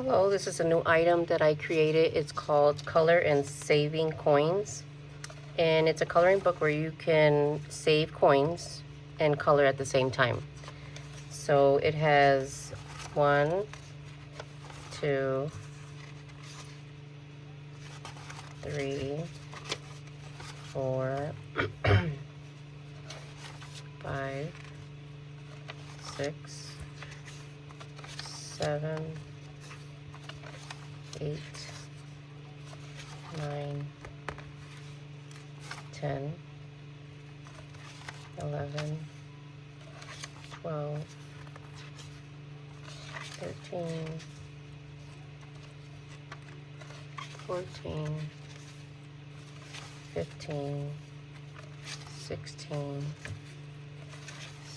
Hello, this is a new item that I created. It's called Color and Saving Coins. And it's a coloring book where you can save coins and color at the same time. So it has 1, 2, 3, 4, 5, 6, 7, 8, 9, 10, 11, 12, 13, 14, 15, 16,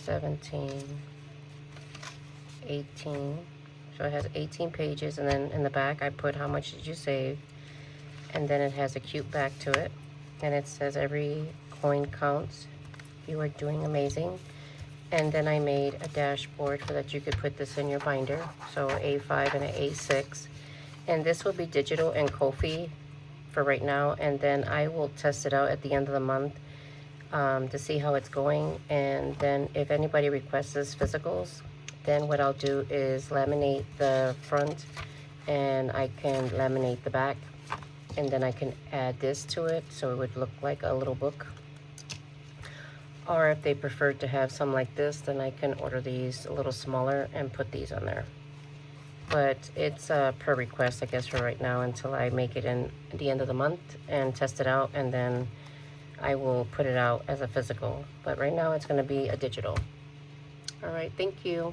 17, 18. So it has 18 pages, and then in the back I put how much did you save, and then it has a cute back to it, and it says every coin counts, you are doing amazing. And then I made a dashboard so that you could put this in your binder, so A5 and an A6, and this will be digital and Kofi for right now, and then I will test it out at the end of the month to see how it's going. And then if anybody requests physicals, then what I'll do is laminate the front, and I can laminate the back, and then I can add this to it so it would look like a little book. Or if they prefer to have some like this, then I can order these a little smaller and put these on there. But it's per request, I guess, for right now until I make it in at the end of the month and test it out, and then I will put it out as a physical. But right now it's going to be a digital. All right, thank you.